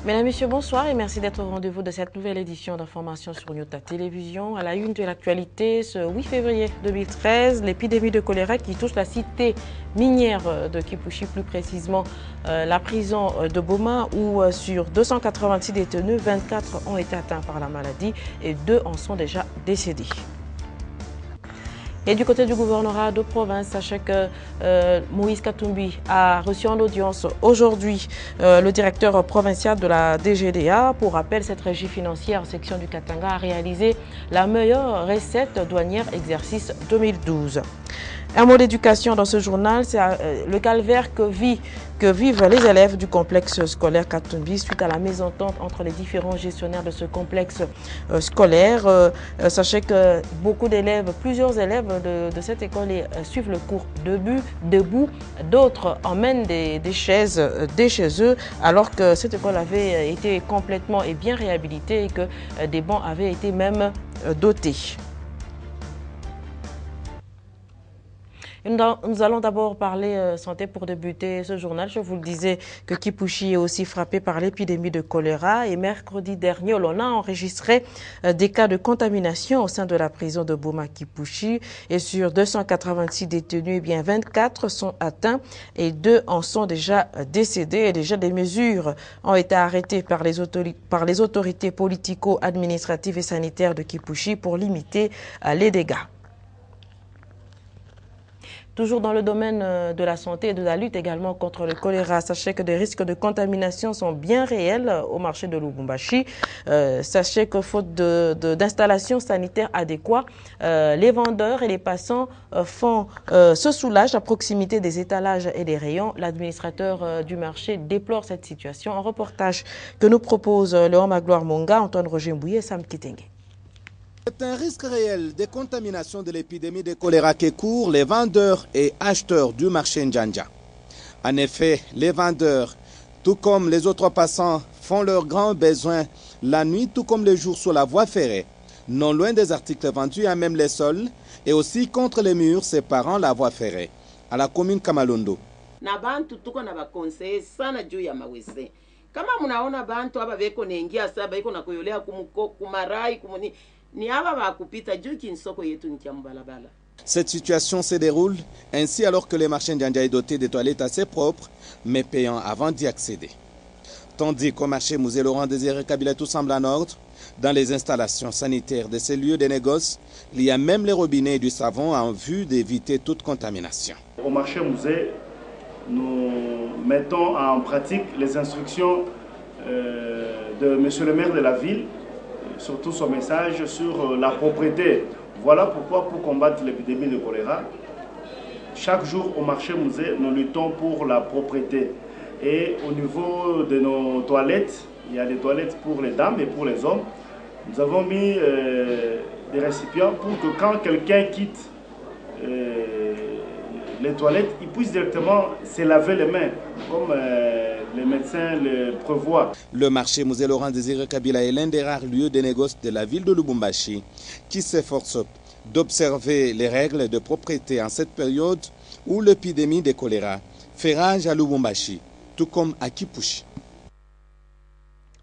Mesdames, Messieurs, bonsoir et merci d'être au rendez-vous de cette nouvelle édition d'information sur Nyota Télévision. À la une de l'actualité, ce 8 février 2013, l'épidémie de choléra qui touche la cité minière de Kipushi, plus précisément la prison de Boma, où sur 286 détenus, 24 ont été atteints par la maladie et 2 en sont déjà décédés. Et du côté du gouvernorat de province, sachez que Moïse Katumbi a reçu en audience aujourd'hui le directeur provincial de la DGDA. Pour rappel, cette régie financière section du Katanga a réalisé la meilleure recette douanière exercice 2012. Un mot d'éducation dans ce journal, c'est le calvaire que vivent les élèves du complexe scolaire Katumbi suite à la mésentente entre les différents gestionnaires de ce complexe scolaire. Sachez que beaucoup d'élèves, plusieurs élèves de cette école suivent le cours debout. D'autres emmènent des chaises dès chez eux, alors que cette école avait été complètement et bien réhabilitée et que des bancs avaient été même dotés. Nous allons d'abord parler santé pour débuter ce journal. Je vous le disais que Kipushi est aussi frappé par l'épidémie de choléra et mercredi dernier, on a enregistré des cas de contamination au sein de la prison de Boma Kipushi et sur 286 détenus, 24 sont atteints et 2 en sont déjà décédés et déjà des mesures ont été arrêtées par les autorités politico-administratives et sanitaires de Kipushi pour limiter les dégâts. Toujours dans le domaine de la santé et de la lutte également contre le choléra, sachez que des risques de contamination sont bien réels au marché de Lubumbashi. Sachez que faute d'installations sanitaires adéquates, les vendeurs et les passants se soulagent à proximité des étalages et des rayons. L'administrateur du marché déplore cette situation. Un reportage que nous propose Léon Magloire Monga, Antoine Roger Mbouye et Sam Kitenge. C'est un risque réel de contamination de l'épidémie de choléra qui court les vendeurs et acheteurs du marché Njanja. En effet, les vendeurs, tout comme les autres passants, font leurs grands besoins la nuit, tout comme les jours sur la voie ferrée, non loin des articles vendus à même les sols et aussi contre les murs séparant la voie ferrée, à la commune Kamalondo. Kama munaona bantu hapa beko naingia saba iko na kuyolea kumarai kumuni ni hapa bakupita juu kinsoko yetu ni balabala. Cette situation se déroule ainsi alors que le marché Njanja est doté de toilettes assez propres mais payant avant d'y accéder. Tandis qu'au marché Musée Laurent Désiré Kabila tout semble en ordre, dans les installations sanitaires de ces lieux de négoce, il y a même les robinets et du savon en vue d'éviter toute contamination. Au marché Musée, nous mettons en pratique les instructions de Monsieur le maire de la ville, surtout son message sur la propreté. Voilà pourquoi, pour combattre l'épidémie de choléra, chaque jour au marché Musée, nous luttons pour la propreté. Et au niveau de nos toilettes, il y a des toilettes pour les dames et pour les hommes. Nous avons mis des récipients pour que quand quelqu'un quitte les toilettes, ils puissent directement se laver les mains, comme les médecins le prévoient. Le marché Musée Laurent Désiré Kabila est l'un des rares lieux de négoce de la ville de Lubumbashi qui s'efforce d'observer les règles de propreté en cette période où l'épidémie de choléra fait rage à Lubumbashi, tout comme à Kipushi.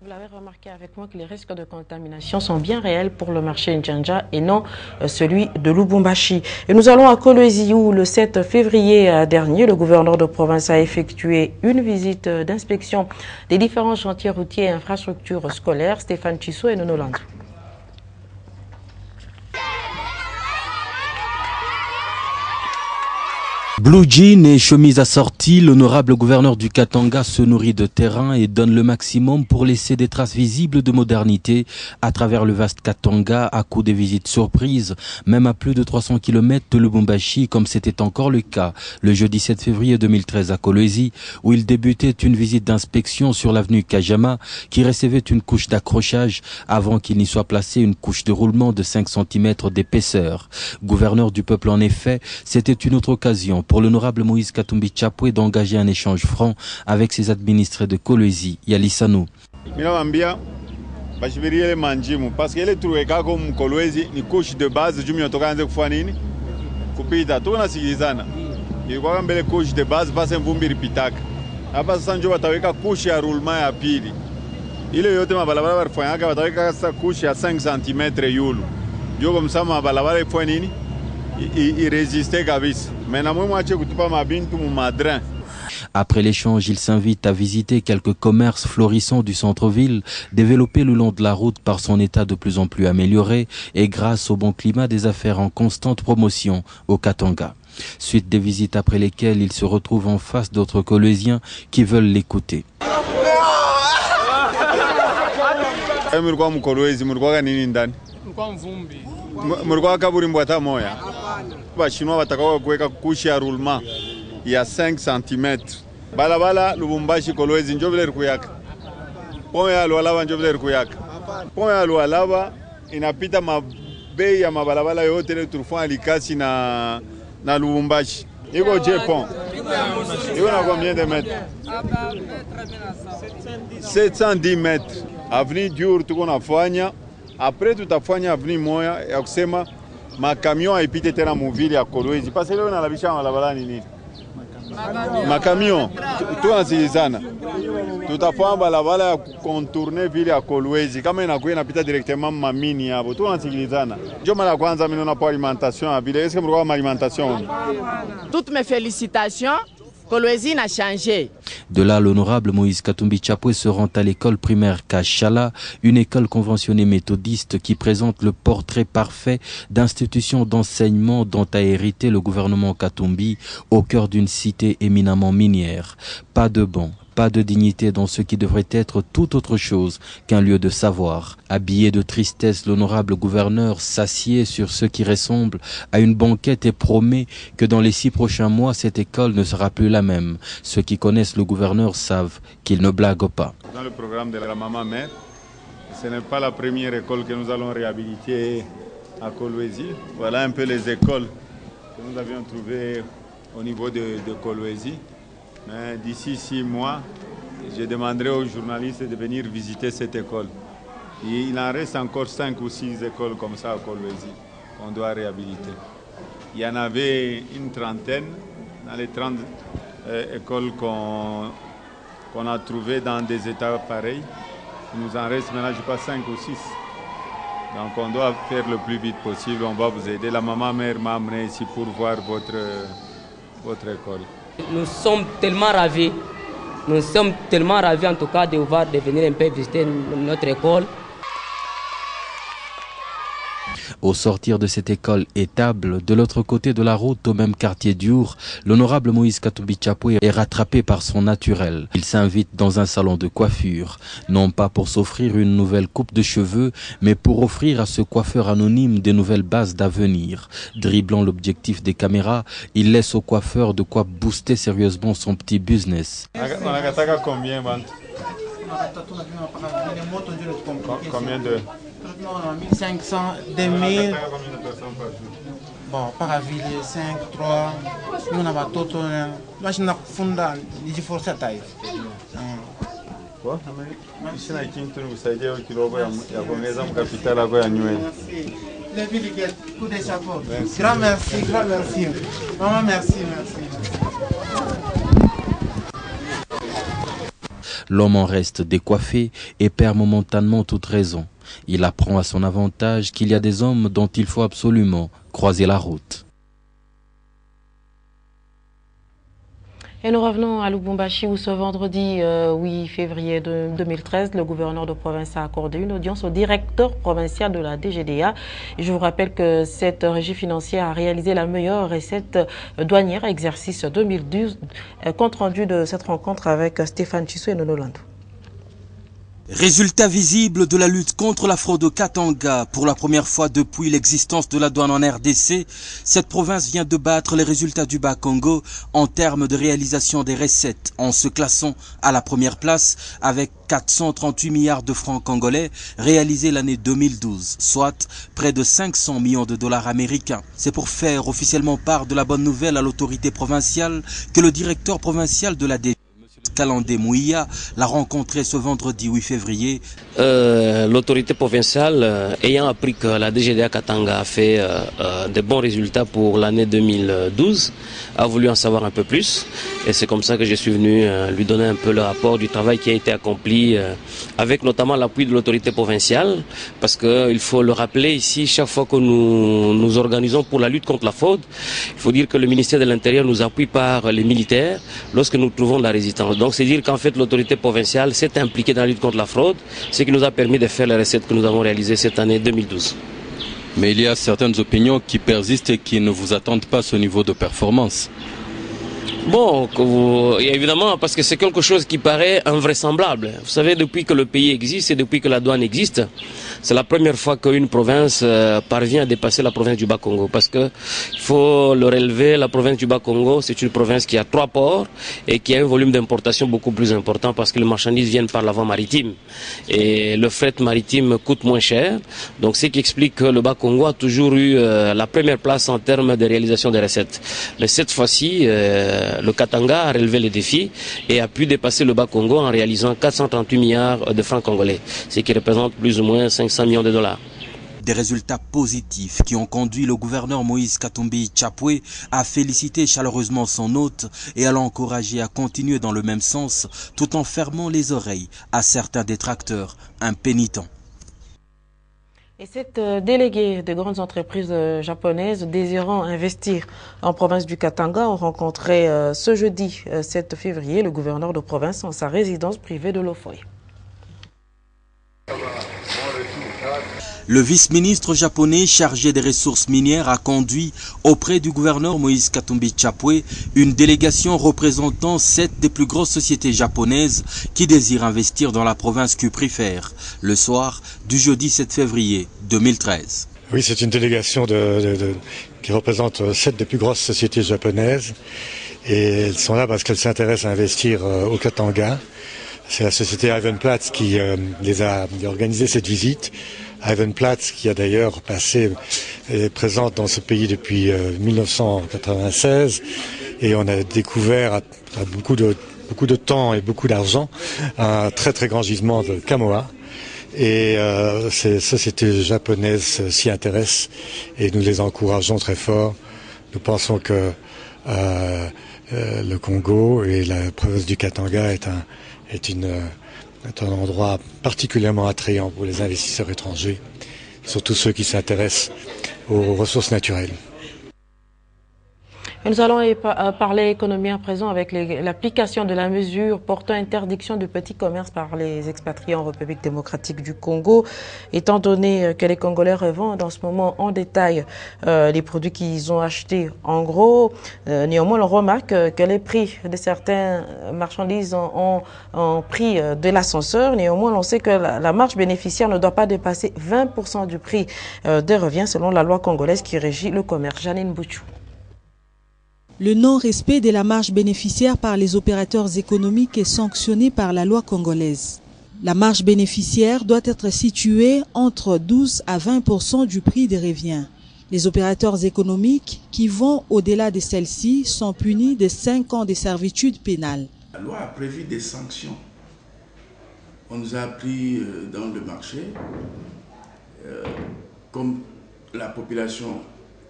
Vous l'avez remarqué avec moi que les risques de contamination sont bien réels pour le marché Njanja et non celui de Lubumbashi. Et nous allons à Kolwezi où le 7 février dernier, le gouverneur de province a effectué une visite d'inspection des différents chantiers routiers et infrastructures scolaires. Stéphane Chisso et Nono Landou. Blue jean et chemise assortie, l'honorable gouverneur du Katanga se nourrit de terrain et donne le maximum pour laisser des traces visibles de modernité à travers le vaste Katanga à coup de visites surprises, même à plus de 300 km de Lubumbashi, comme c'était encore le cas le jeudi 7 février 2013 à Kolwezi, où il débutait une visite d'inspection sur l'avenue Kajama qui recevait une couche d'accrochage avant qu'il n'y soit placé une couche de roulement de 5 cm d'épaisseur. Gouverneur du peuple en effet, c'était une autre occasion pour l'honorable Moïse Katumbi Chapwe d'engager un échange franc avec ses administrés de Kolwezi, Yalisano. Parce que les trucs comme Kolwezi ni couche de base du miotokanze kufanya nini kupita tunasikilizana ilikuwa mbele couche de base basi mvumbi lipitaka hapa sasa ndio wataweka couche ya roulement ya pili ile yote mabalabala walifanyaka wataweka kasa kushi ya 5 cm yulu ndio comme ça mabalabala ifanye nini irésiste kabisa mais na mwe ache kutupa mabintu mu madrin. Après l'échange, il s'invite à visiter quelques commerces florissants du centre-ville, développés le long de la route par son état de plus en plus amélioré et grâce au bon climat des affaires en constante promotion au Katanga. Suite des visites après lesquelles il se retrouve en face d'autres Coloisiens qui veulent l'écouter. Il y a 5 cm. Balabala Lubumbashi Kolwezi njobler kuyaka. Pont ya Lualaba njobler kuyaka. Pont ya Lualaba inapita mabei ya mabalabala yote ile tulifanya Likasi na Lubumbashi. Iko je pont. Iko na combien de mètres? 710 mètres. Avenue Diur tuko nafanya. Après tutafanya avenue moya ya kusema makamion haipite tena muvili ya Kolwezi. Parce que leo nalabisha mabalabala nini? Makamion tunasikilizana tutafanya balabala ya contourner ville ya Kolwezi kama inakuwa inapita directement mamini hapo tunasikilizana. Ndio mara kwanza mimi naona alimentation à ville. Est-ce que mlikuwa alimentation? Toutes mes félicitations. Kolwezi n'a changé. De là, l'honorable Moïse Katumbi Chapwe se rend à l'école primaire Kachala, une école conventionnée méthodiste qui présente le portrait parfait d'institutions d'enseignement dont a hérité le gouvernement Katumbi au cœur d'une cité éminemment minière. Pas de banc, pas de dignité dans ce qui devrait être tout autre chose qu'un lieu de savoir. Habillé de tristesse, l'honorable gouverneur s'assied sur ce qui ressemble à une banquette et promet que dans les 6 prochains mois, cette école ne sera plus la même. Ceux qui connaissent le gouverneur savent qu'il ne blague pas. Dans le programme de la maman-mère, ce n'est pas la première école que nous allons réhabiliter à Kolwezi. Voilà un peu les écoles que nous avions trouvées au niveau de Kolwezi. Mais d'ici 6 mois, je demanderai aux journalistes de venir visiter cette école. Et il en reste encore 5 ou 6 écoles comme ça à Kolwezi qu'on doit réhabiliter. Il y en avait une trentaine dans les 30 écoles qu'on a trouvées dans des états pareils. Il nous en reste maintenant, je crois, 5 ou 6. Donc on doit faire le plus vite possible. On va vous aider. La maman-mère m'a amené ici pour voir votre école. Nous sommes tellement ravis en tout cas de venir un peu visiter notre école. Au sortir de cette école étable, de l'autre côté de la route, au même quartier d'Iour, l'honorable Moïse Katumbi Chapwe est rattrapé par son naturel. Il s'invite dans un salon de coiffure, non pas pour s'offrir une nouvelle coupe de cheveux, mais pour offrir à ce coiffeur anonyme des nouvelles bases d'avenir. Dribblant l'objectif des caméras, il laisse au coiffeur de quoi booster sérieusement son petit business. Combien, combien de... 1500, 2000. Bon, paraville 5, 3. Nous avons tout. Machine à fondar, il faut ça taille. Ici na kintu nikusaidia kidogo ya kuongeza mkapitali yako ya nywele. Les villes coup de chapeau. Grand merci, grand merci. Maman merci, merci. L'homme en reste décoiffé et perd momentanément toute raison. Il apprend à son avantage qu'il y a des hommes dont il faut absolument croiser la route. Et nous revenons à Lubumbashi où ce vendredi 8 février 2013, le gouverneur de province a accordé une audience au directeur provincial de la DGDA. Et je vous rappelle que cette régie financière a réalisé la meilleure recette douanière exercice 2012. Compte rendu de cette rencontre avec Stéphane Chissou et Nono Landou. Résultat visible de la lutte contre la fraude au Katanga. Pour la première fois depuis l'existence de la douane en RDC, cette province vient de battre les résultats du Bas-Congo en termes de réalisation des recettes, en se classant à la première place avec 438 milliards de francs congolais réalisés l'année 2012, soit près de 500 millions de dollars américains. C'est pour faire officiellement part de la bonne nouvelle à l'autorité provinciale que le directeur provincial de la DGDA Kalandé Mouia l'a rencontré ce vendredi 8 février. L'autorité provinciale, ayant appris que la DGDA Katanga a fait de bons résultats pour l'année 2012, a voulu en savoir un peu plus. Et c'est comme ça que je suis venu lui donner un peu le rapport du travail qui a été accompli avec notamment l'appui de l'autorité provinciale. Parce qu'il faut le rappeler ici, chaque fois que nous organisons pour la lutte contre la fraude, il faut dire que le ministère de l'Intérieur nous appuie par les militaires lorsque nous trouvons de la résistance. Donc c'est dire qu'en fait l'autorité provinciale s'est impliquée dans la lutte contre la fraude, ce qui nous a permis de faire les recettes que nous avons réalisées cette année 2012. Mais il y a certaines opinions qui persistent et qui ne vous attendent pas à ce niveau de performance. Bon, évidemment, parce que c'est quelque chose qui paraît invraisemblable. Vous savez, depuis que le pays existe et depuis que la douane existe, c'est la première fois qu'une province parvient à dépasser la province du Bas-Congo. Parce que il faut le relever, la province du Bas-Congo, c'est une province qui a 3 ports et qui a un volume d'importation beaucoup plus important parce que les marchandises viennent par la voie maritime. Et le fret maritime coûte moins cher. Donc, ce qui explique que le Bas-Congo a toujours eu la première place en termes de réalisation des recettes. Mais cette fois-ci, le Katanga a relevé les défis et a pu dépasser le Bas-Congo en réalisant 438 milliards de francs congolais, ce qui représente plus ou moins 500 millions de dollars. Des résultats positifs qui ont conduit le gouverneur Moïse Katumbi Tchapoué à féliciter chaleureusement son hôte et à l'encourager à continuer dans le même sens tout en fermant les oreilles à certains détracteurs impénitents. Et cette déléguée de grandes entreprises japonaises désirant investir en province du Katanga ont rencontré ce jeudi 7 février le gouverneur de province en sa résidence privée de Lofoye. Le vice-ministre japonais chargé des ressources minières a conduit auprès du gouverneur Moïse Katumbi Tchapoué une délégation représentant 7 des plus grosses sociétés japonaises qui désirent investir dans la province cuprifère, le soir du jeudi 7 février 2013. Oui, c'est une délégation qui représente 7 des plus grosses sociétés japonaises et elles sont là parce qu'elles s'intéressent à investir au Katanga. C'est la société Ivanplatz qui les a organisé cette visite. Ivanplatz, qui a d'ailleurs est présente dans ce pays depuis 1996, et on a découvert à beaucoup de temps et beaucoup d'argent un très très grand gisement de Kamoa. Et ces sociétés japonaises s'y intéressent et nous les encourageons très fort. Nous pensons que le Congo et la province du Katanga est un endroit particulièrement attrayant pour les investisseurs étrangers, surtout ceux qui s'intéressent aux ressources naturelles. Et nous allons parler économie à présent avec l'application de la mesure portant interdiction du petit commerce par les expatriés en République démocratique du Congo. Étant donné que les Congolais revendent en ce moment en détail les produits qu'ils ont achetés en gros, néanmoins on remarque que les prix de certaines marchandises ont pris de l'ascenseur. Néanmoins on sait que la marge bénéficiaire ne doit pas dépasser 20% du prix des revenus selon la loi congolaise qui régit le commerce. Janine Bouchou. Le non-respect de la marge bénéficiaire par les opérateurs économiques est sanctionné par la loi congolaise. La marge bénéficiaire doit être située entre 12 à 20% du prix des revenus. Les opérateurs économiques qui vont au-delà de celle-ci sont punis de 5 ans de servitude pénale. La loi a prévu des sanctions. On nous a appris dans le marché, comme la population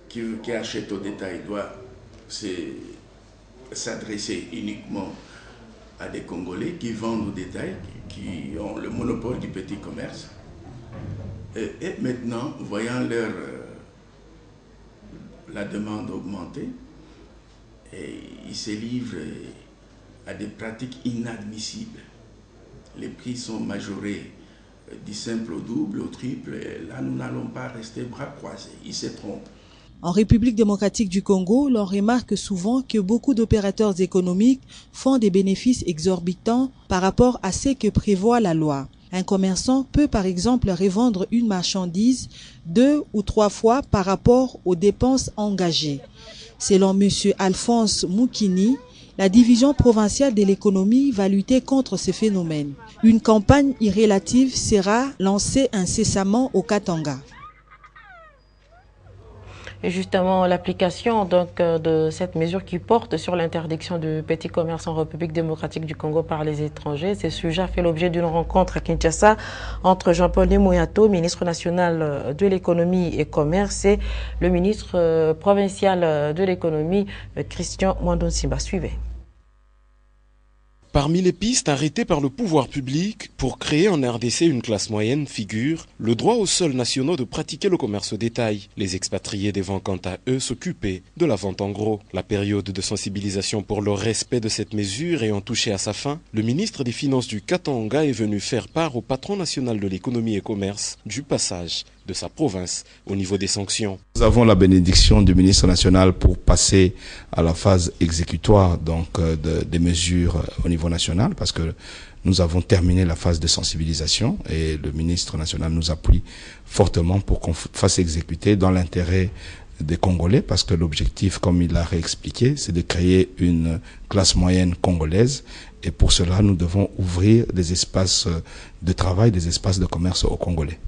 qui achète au détail doit s'adresser uniquement à des Congolais qui vendent au détail, qui ont le monopole du petit commerce. Et maintenant, voyant la demande augmenter, ils se livrent à des pratiques inadmissibles. Les prix sont majorés du simple au double, au triple. Et là, nous n'allons pas rester bras croisés. Ils se trompent. En République démocratique du Congo, l'on remarque souvent que beaucoup d'opérateurs économiques font des bénéfices exorbitants par rapport à ce que prévoit la loi. Un commerçant peut par exemple revendre une marchandise 2 ou 3 fois par rapport aux dépenses engagées. Selon M. Alphonse Moukini, la division provinciale de l'économie va lutter contre ce phénomène. Une campagne irrélative sera lancée incessamment au Katanga. Et justement, l'application de cette mesure qui porte sur l'interdiction du petit commerce en République démocratique du Congo par les étrangers, ce sujet a fait l'objet d'une rencontre à Kinshasa entre Jean-Paul Nemoyato, ministre national de l'économie et commerce, et le ministre provincial de l'économie, Christian Mwandonsimba. Suivez. Parmi les pistes arrêtées par le pouvoir public pour créer en RDC une classe moyenne figure le droit aux sols nationaux de pratiquer le commerce au détail. Les expatriés devant quant à eux s'occuper de la vente en gros. La période de sensibilisation pour le respect de cette mesure ayant touché à sa fin, le ministre des Finances du Katanga est venu faire part au patron national de l'économie et commerce du passage de sa province au niveau des sanctions. Nous avons la bénédiction du ministre national pour passer à la phase exécutoire des mesures au niveau national, parce que nous avons terminé la phase de sensibilisation et le ministre national nous appuie fortement pour qu'on fasse exécuter dans l'intérêt des Congolais, parce que l'objectif, comme il l'a réexpliqué, c'est de créer une classe moyenne congolaise, et pour cela nous devons ouvrir des espaces de travail, des espaces de commerce aux Congolais.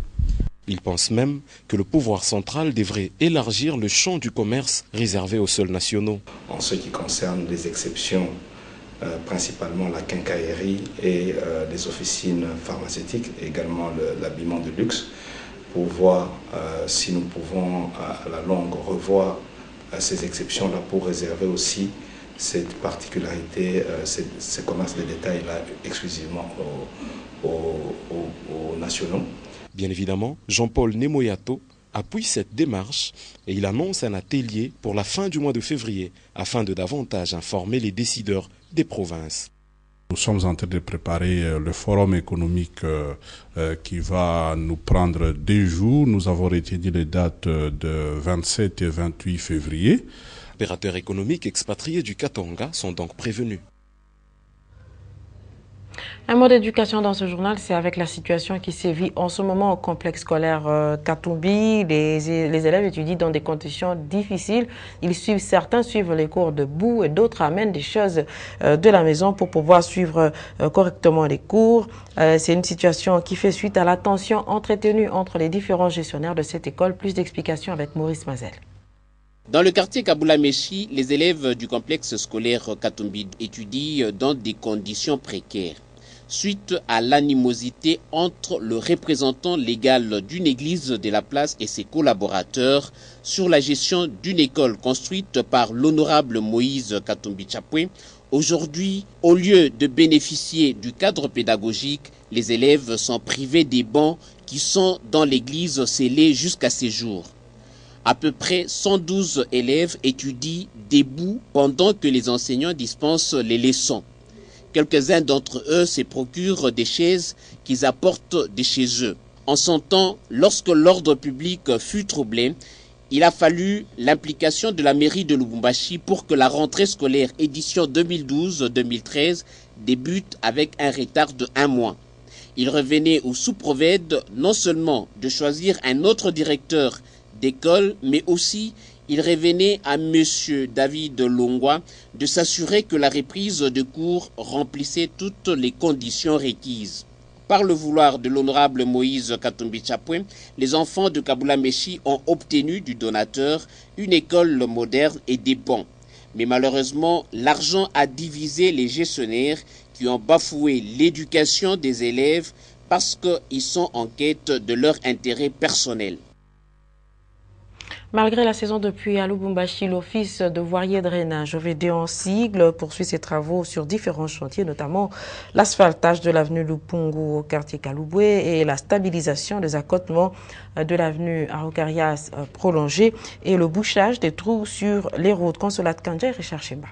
Il pense même que le pouvoir central devrait élargir le champ du commerce réservé aux sols nationaux. En ce qui concerne les exceptions, principalement la quincaillerie et les officines pharmaceutiques, également l'habillement de luxe, pour voir si nous pouvons à la longue revoir ces exceptions-là pour réserver aussi cette particularité, ces commerces de détail-là exclusivement aux nationaux. Bien évidemment, Jean-Paul Nemoyato appuie cette démarche et il annonce un atelier pour la fin du mois de février afin de davantage informer les décideurs des provinces. Nous sommes en train de préparer le forum économique qui va nous prendre 2 jours. Nous avons retenu les dates de 27 et 28 février. Les opérateurs économiques expatriés du Katanga sont donc prévenus. Un mot d'éducation dans ce journal, c'est avec la situation qui sévit en ce moment au complexe scolaire Katumbi. Les élèves étudient dans des conditions difficiles. Certains suivent les cours debout et d'autres amènent des choses de la maison pour pouvoir suivre correctement les cours. C'est une situation qui fait suite à la tension entretenue entre les différents gestionnaires de cette école. Plus d'explications avec Maurice Mazel. Dans le quartier Kaboula-Meshi, les élèves du complexe scolaire Katumbi étudient dans des conditions précaires. Suite à l'animosité entre le représentant légal d'une église de la place et ses collaborateurs sur la gestion d'une école construite par l'honorable Moïse Katumbi Chapwe, aujourd'hui, au lieu de bénéficier du cadre pédagogique, les élèves sont privés des bancs qui sont dans l'église scellés jusqu'à ces jours. À peu près 112 élèves étudient debout pendant que les enseignants dispensent les leçons. Quelques-uns d'entre eux se procurent des chaises qu'ils apportent de chez eux. En son temps, lorsque l'ordre public fut troublé, il a fallu l'implication de la mairie de Lubumbashi pour que la rentrée scolaire édition 2012-2013 débute avec un retard de 1 mois. Il revenait au sous-prophète non seulement de choisir un autre directeur d'école, mais aussi il revenait à M. David Longwa de s'assurer que la reprise de cours remplissait toutes les conditions requises. Par le vouloir de l'honorable Moïse Katumbi Chapwe, les enfants de Kaboula-Meshi ont obtenu du donateur une école moderne et des bancs. Mais malheureusement, l'argent a divisé les gestionnaires qui ont bafoué l'éducation des élèves parce qu'ils sont en quête de leur intérêt personnel. Malgré la saison de pluie à Lubumbashi, l'Office de voirie et drainage OVD en sigle poursuit ses travaux sur différents chantiers, notamment l'asphaltage de l'avenue Lupungu au quartier Kalouboué et la stabilisation des accotements de l'avenue Arokarias prolongée et le bouchage des trous sur les routes. Consolate Kandja et Richard Chemba.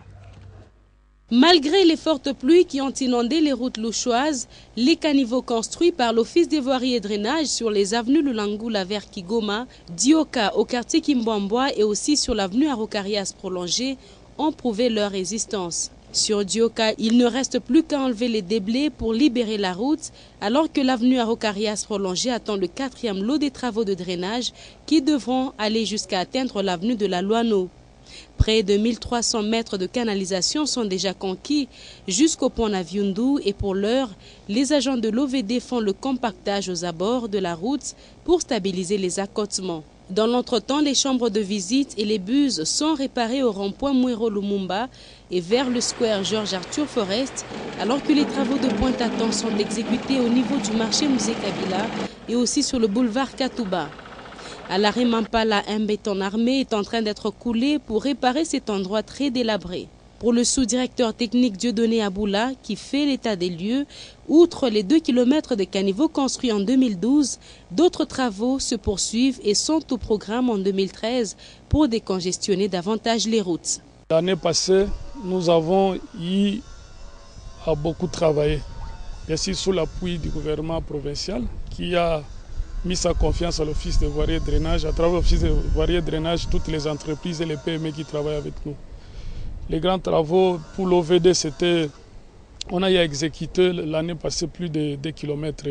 Malgré les fortes pluies qui ont inondé les routes louchoises, les caniveaux construits par l'Office des voiries et drainage sur les avenues Lulangula vers Kigoma, Dioka au quartier Kimbambwa et aussi sur l'avenue Arokarias prolongée ont prouvé leur résistance. Sur Dioka, il ne reste plus qu'à enlever les déblais pour libérer la route, alors que l'avenue Arokarias prolongée attend le 4e lot des travaux de drainage qui devront aller jusqu'à atteindre l'avenue de la Loano. Près de 1300 mètres de canalisation sont déjà conquis jusqu'au pont Naviundu et pour l'heure, les agents de l'OVD font le compactage aux abords de la route pour stabiliser les accotements. Dans l'entretemps, les chambres de visite et les buses sont réparées au rond-point Mwero Lumumba et vers le square Georges Arthur Forest, alors que les travaux de Pointe-à-Temps sont exécutés au niveau du marché Musée Kabila et aussi sur le boulevard Katouba. À l'arrêt Mampala, un béton armé est en train d'être coulé pour réparer cet endroit très délabré. Pour le sous-directeur technique Dieudonné Aboula, qui fait l'état des lieux, outre les 2 km de caniveaux construits en 2012, d'autres travaux se poursuivent et sont au programme en 2013 pour décongestionner davantage les routes. L'année passée, nous avons eu à beaucoup travailler, bien sûr sous l'appui du gouvernement provincial qui a mis sa confiance à l'Office de voirie et drainage. À travers l'Office de voirie et drainage, toutes les entreprises et les PME qui travaillent avec nous. Les grands travaux pour l'OVD, on a exécuté l'année passée plus de 2 km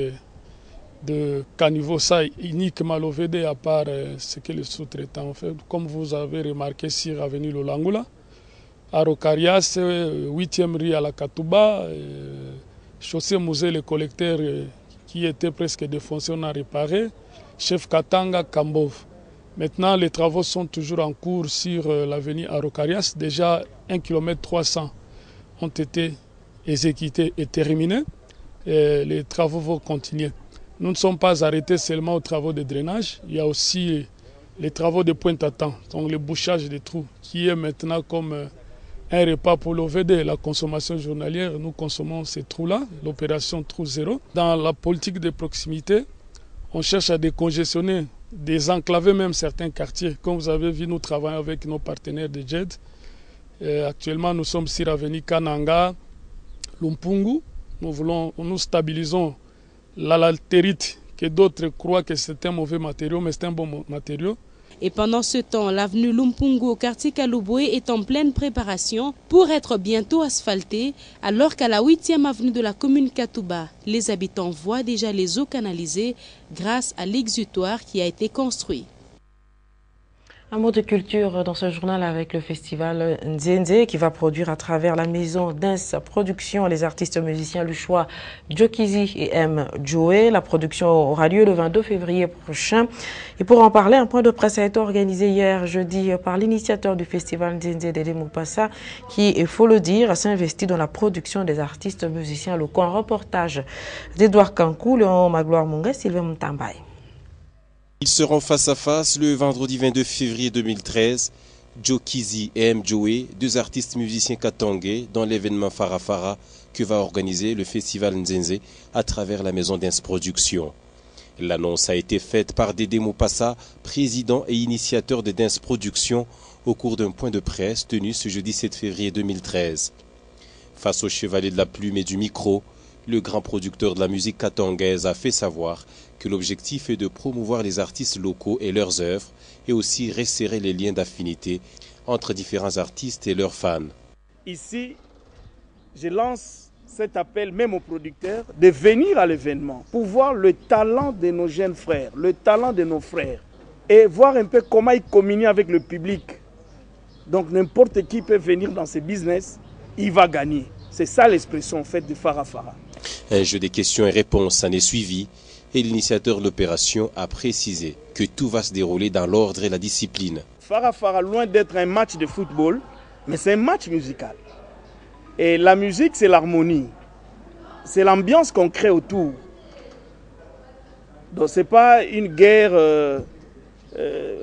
de caniveaux. Ça uniquement l'OVD, à part ce que les sous-traitants ont fait. Comme vous avez remarqué sur l'avenue Lolangula, à Rocarias, 8e rue à la Katouba, chaussée Musée, le collecteur qui était presque défoncé, on a réparé, Chef Katanga, Kambov. Maintenant, les travaux sont toujours en cours sur l'avenue Arocarias. Déjà, 1 km 300 ont été exécutés et terminés. Et les travaux vont continuer. Nous ne sommes pas arrêtés seulement aux travaux de drainage. Il y a aussi les travaux de Pointe-à-Temps, donc le bouchage des trous, qui est maintenant comme un repas pour l'OVD. La consommation journalière, nous consommons ces trous-là, l'opération Trou Zéro. Dans la politique de proximité, on cherche à décongestionner, désenclaver même certains quartiers. Comme vous avez vu, nous travaillons avec nos partenaires de JED. Actuellement, nous sommes sur l'avenue Kananga, Lumpungu. Nous stabilisons la latérite, que d'autres croient que c'est un mauvais matériau, mais c'est un bon matériau. Et pendant ce temps, l'avenue Lumpungu au quartier Kalouboué est en pleine préparation pour être bientôt asphaltée, alors qu'à la 8e avenue de la commune Katouba, les habitants voient déjà les eaux canalisées grâce à l'exutoire qui a été construit. Un mot de culture dans ce journal avec le festival Nzenze qui va produire à travers la maison Dance Production les artistes musiciens Luchois Jokizi et M. Joe. La production aura lieu le 22 février prochain. Et pour en parler, un point de presse a été organisé hier jeudi par l'initiateur du festival Nzenze, Dédé Moupassa, qui, il faut le dire, s'investit dans la production des artistes musiciens locaux. Un reportage d'Edouard Kankou, Léon Magloire Munga, Sylvain Moutambaye. Ils seront face à face le vendredi 22 février 2013. Jokizi et M. Joe, 2 artistes musiciens katangais, dans l'événement Farafara que va organiser le festival Nzenze à travers la maison Dance Production. L'annonce a été faite par Dédé Moupassa, président et initiateur de Dance Production, au cours d'un point de presse tenu ce jeudi 7 février 2013. Face au chevalier de la plume et du micro, le grand producteur de la musique katangaise a fait savoir que l'objectif est de promouvoir les artistes locaux et leurs œuvres et aussi resserrer les liens d'affinité entre différents artistes et leurs fans. Ici, je lance cet appel même aux producteurs de venir à l'événement pour voir le talent de nos jeunes frères, le talent de nos frères et voir un peu comment ils communient avec le public. Donc n'importe qui peut venir dans ce business, il va gagner. C'est ça l'expression en fait de Farafara. Un jeu de questions et réponses en est suivi et l'initiateur de l'opération a précisé que tout va se dérouler dans l'ordre et la discipline. Farafara, loin d'être un match de football, mais c'est un match musical. Et la musique, c'est l'harmonie. C'est l'ambiance qu'on crée autour. Donc ce n'est pas une guerre.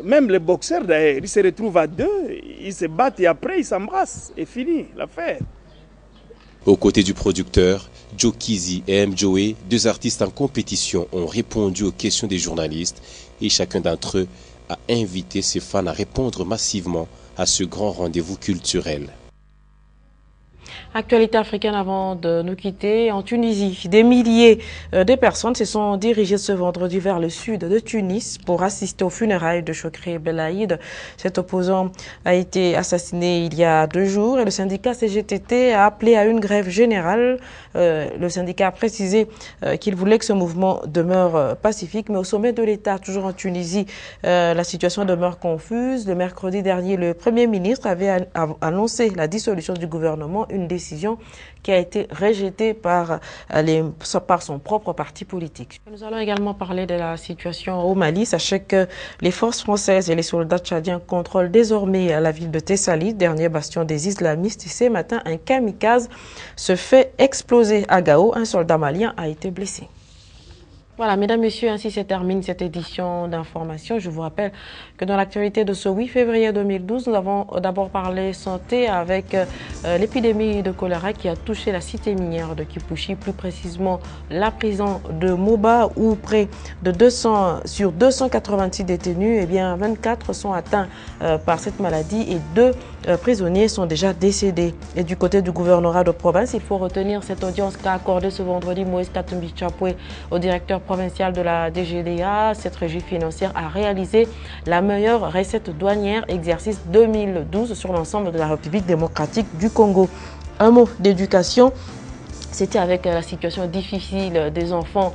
Même les boxeurs d'ailleurs, ils se retrouvent à 2, ils se battent et après ils s'embrassent. Et fini l'affaire. Aux côtés du producteur, Jokizi et M. Joe, 2 artistes en compétition, ont répondu aux questions des journalistes et chacun d'entre eux a invité ses fans à répondre massivement à ce grand rendez-vous culturel. Actualité africaine avant de nous quitter. En Tunisie, des milliers de personnes se sont dirigées ce vendredi vers le sud de Tunis pour assister aux funérailles de Chokri Belaïd. Cet opposant a été assassiné il y a 2 jours et le syndicat CGTT a appelé à une grève générale. Le syndicat a précisé qu'il voulait que ce mouvement demeure pacifique, mais au sommet de l'État, toujours en Tunisie, la situation demeure confuse. Le mercredi dernier, le Premier ministre avait annoncé la dissolution du gouvernement, une décision qui a été rejetée par son propre parti politique. Nous allons également parler de la situation au Mali. Sachez que les forces françaises et les soldats tchadiens contrôlent désormais la ville de Tessalit, dernier bastion des islamistes. Et ce matin, un kamikaze se fait exploser à Gao. Un soldat malien a été blessé. Voilà, mesdames, messieurs, ainsi se termine cette édition d'information. Je vous rappelle que dans l'actualité de ce 8 février 2012, nous avons d'abord parlé santé avec l'épidémie de choléra qui a touché la cité minière de Kipushi, plus précisément la prison de Moba, où près de 200 sur 286 détenus, eh bien 24 sont atteints par cette maladie et 2 prisonniers sont déjà décédés. Et du côté du gouvernorat de province, il faut retenir cette audience qu'a accordée ce vendredi Moïse Katumbi Chapwe au directeur provincial de la DGDA. Cette régie financière a réalisé la meilleure recette douanière exercice 2012 sur l'ensemble de la République démocratique du Congo. Un mot d'éducation. C'était avec la situation difficile des enfants,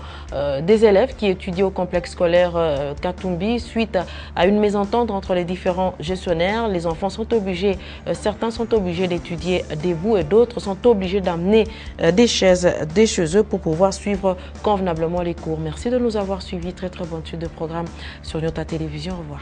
des élèves qui étudient au complexe scolaire Katumbi suite à une mésentente entre les différents gestionnaires. Les enfants sont obligés, certains sont obligés d'étudier debout et d'autres sont obligés d'amener des chaises chez eux pour pouvoir suivre convenablement les cours. Merci de nous avoir suivis. Très bonne suite de programme sur Nyota Télévision. Au revoir.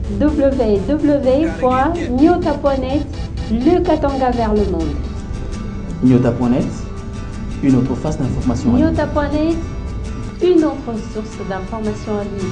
www.nyota.net, le Katanga vers le monde. Nyota.net, une autre face d'information. Nyota.net, une autre source d'information en ligne.